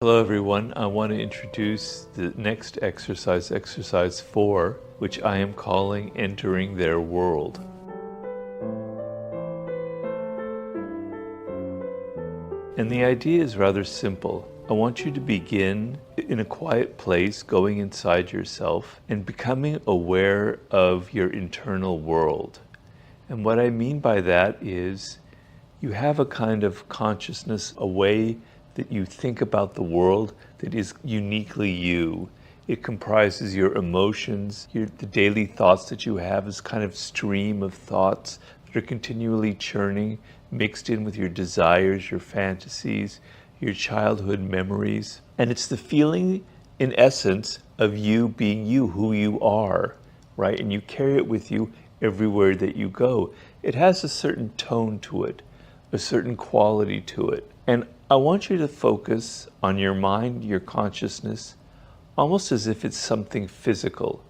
Hello everyone, I want to introduce the next exercise, exercise 4, which I am calling Entering Their World. And the idea is rather simple. I want you to begin in a quiet place, going inside yourself and becoming aware of your internal world. And what I mean by that is you have a kind of consciousness, a way that you think about the world that is uniquely you. It comprises your emotions, the daily thoughts that you have, this kind of stream of thoughts that are continually churning, mixed in with your desires, your fantasies, your childhood memories. And it's the feeling, in essence, of you being you, who you are, right? And you carry it with you everywhere that you go. It has a certain tone to it, a certain quality to it. And I want you to focus on your mind, your consciousness, almost as if it's something physical.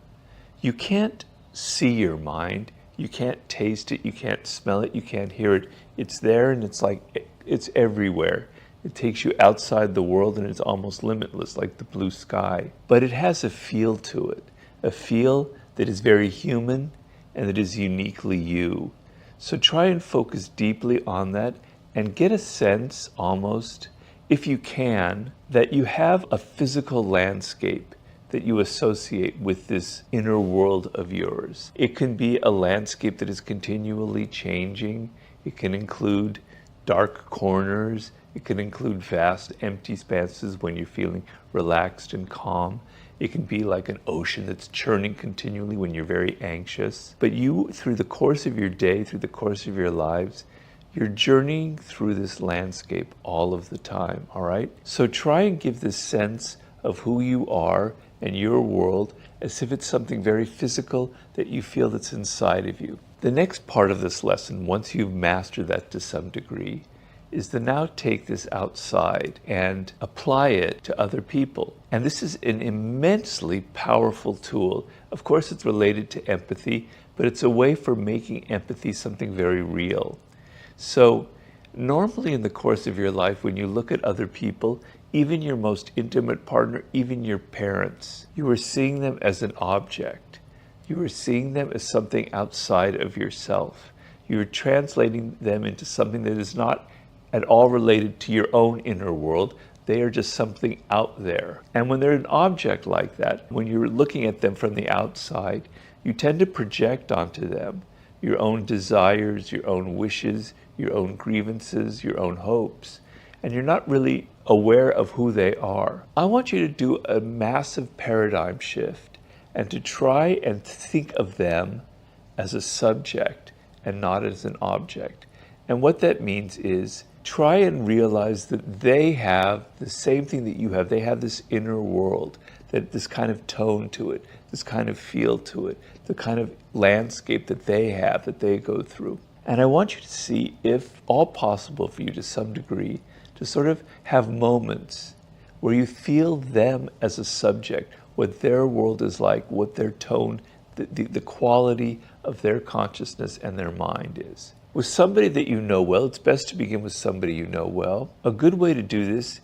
You can't see your mind, you can't taste it, you can't smell it, you can't hear it. It's there and it's like, it's everywhere. It takes you outside the world and it's almost limitless, like the blue sky. But it has a feel to it, a feel that is very human and that is uniquely you. So try and focus deeply on that and get a sense, almost, if you can, that you have a physical landscape that you associate with this inner world of yours. It can be a landscape that is continually changing. It can include dark corners. It can include vast empty spaces when you're feeling relaxed and calm. It can be like an ocean that's churning continually when you're very anxious. But you, through the course of your day, through the course of your lives, you're journeying through this landscape all of the time, all right? So try and give this sense of who you are and your world as if it's something very physical that you feel that's inside of you. The next part of this lesson, once you've mastered that to some degree, is to now take this outside and apply it to other people. And this is an immensely powerful tool. Of course, it's related to empathy, but it's a way for making empathy something very real. So normally in the course of your life, when you look at other people, even your most intimate partner, even your parents, you are seeing them as an object. You are seeing them as something outside of yourself. You are translating them into something that is not at all related to your own inner world. They are just something out there. And when they're an object like that, when you're looking at them from the outside, you tend to project onto them your own desires, your own wishes, your own grievances, your own hopes, and you're not really aware of who they are. I want you to do a massive paradigm shift and to try and think of them as a subject and not as an object. And what that means is try and realize that they have the same thing that you have. They have this inner world, that this kind of tone to it, this kind of feel to it, the kind of landscape that they have, that they go through. And I want you to see, if all possible for you to some degree, to sort of have moments where you feel them as a subject, what their world is like, what their tone, the quality of their consciousness and their mind is. With somebody that you know well, it's best to begin with somebody you know well. A good way to do this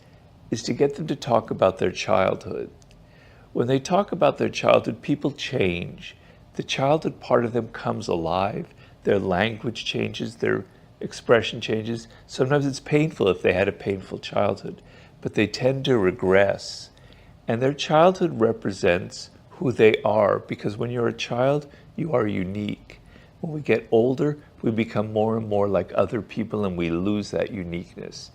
is to get them to talk about their childhood. When they talk about their childhood, people change. The childhood part of them comes alive. Their language changes, their expression changes. Sometimes it's painful if they had a painful childhood, but they tend to regress. And their childhood represents who they are, because when you're a child, you are unique. When we get older, we become more and more like other people and we lose that uniqueness.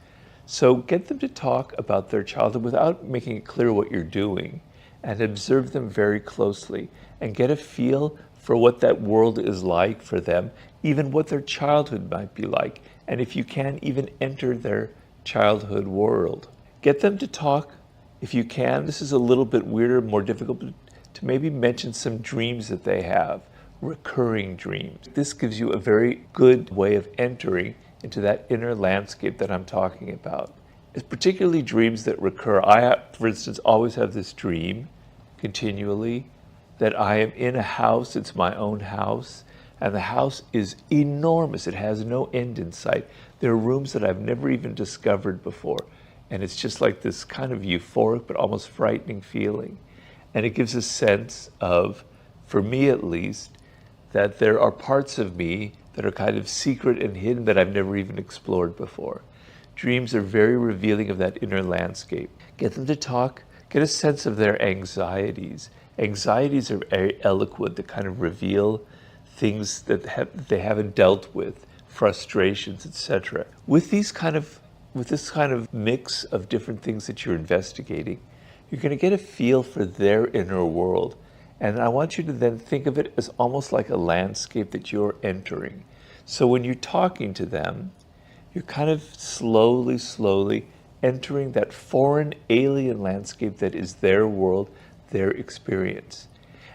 So get them to talk about their childhood without making it clear what you're doing, and observe them very closely and get a feel for what that world is like for them, even what their childhood might be like, and if you can, even enter their childhood world. Get them to talk, if you can, this is a little bit weirder, more difficult, but to maybe mention some dreams that they have, recurring dreams. This gives you a very good way of entering into that inner landscape that I'm talking about. It's particularly dreams that recur. I, for instance, always have this dream continually that I am in a house, it's my own house, and the house is enormous. It has no end in sight. There are rooms that I've never even discovered before. And it's just like this kind of euphoric but almost frightening feeling. And it gives a sense of, for me at least, that there are parts of me that are kind of secret and hidden that I've never even explored before. Dreams are very revealing of that inner landscape. Get them to talk, get a sense of their anxieties. Anxieties are very eloquent, that kind of reveal things that they haven't dealt with, frustrations, etc. With this kind of mix of different things that you're investigating, you're going to get a feel for their inner world. And I want you to then think of it as almost like a landscape that you're entering. So when you're talking to them, you're kind of slowly entering that foreign alien landscape that is their world, their experience.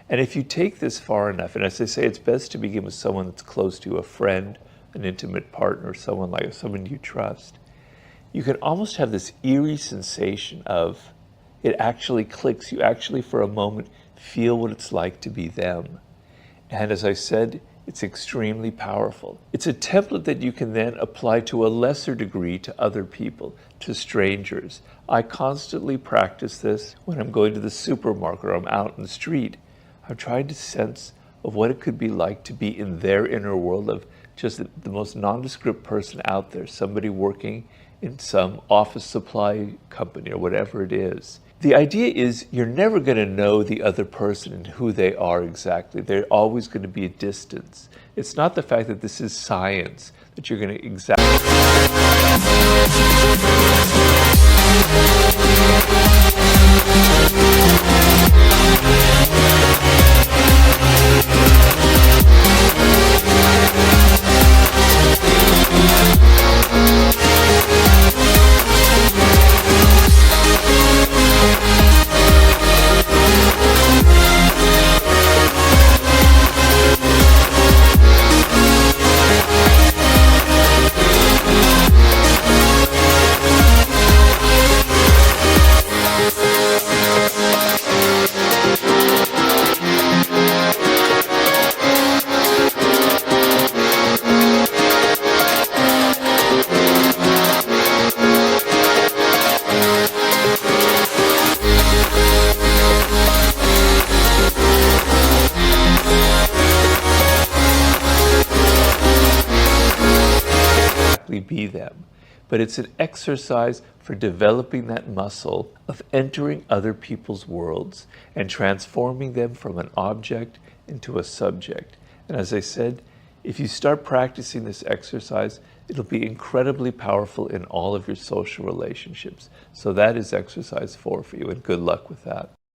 And if you take this far enough, and as I say, it's best to begin with someone that's close to you, a friend, an intimate partner, someone you trust, you can almost have this eerie sensation of it actually clicks. You actually, for a moment, feel what it's like to be them. And as I said, it's extremely powerful. It's a template that you can then apply to a lesser degree to other people, to strangers. I constantly practice this when I'm going to the supermarket or I'm out in the street. I'm trying to sense of what it could be like to be in their inner world of just the most nondescript person out there, somebody working in some office supply company or whatever it is. The idea is you're never going to know the other person and who they are exactly. They're always going to be a distance. It's not the fact that this is science that you're going to exactly. Be them. But it's an exercise for developing that muscle of entering other people's worlds and transforming them from an object into a subject. And as I said, if you start practicing this exercise, it'll be incredibly powerful in all of your social relationships. So that is exercise 4 for you, and good luck with that.